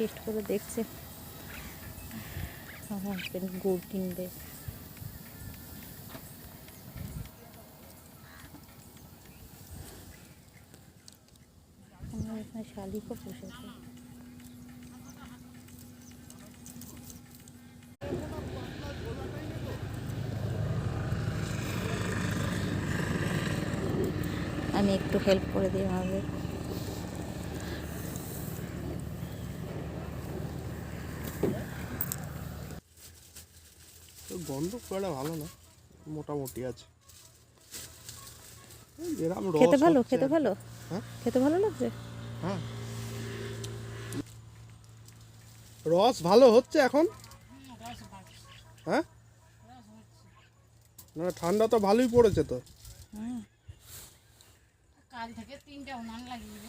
Test করে দেখছে। আমার হাজবেন্ড গুড় কিনবে। আমার এখানে শালিকও বসেছে। আমি একটু হেল্প করে দিই আমাদের। গন্ধ খুব একটা ভালো না, মোটামুটি আছে। যেরকম খেতে রস ভালো, হচ্ছে খেতে আর কি। ভালো, হ্যাঁ খেতে ভালো লাগছে। হ্যাঁ, রস ভালো হচ্ছে এখন। হ্যাঁ, না ঠান্ডা তো ভালোই পড়েছে তো। হুম। কাল থেকে 3টা উনান লাগিয়ে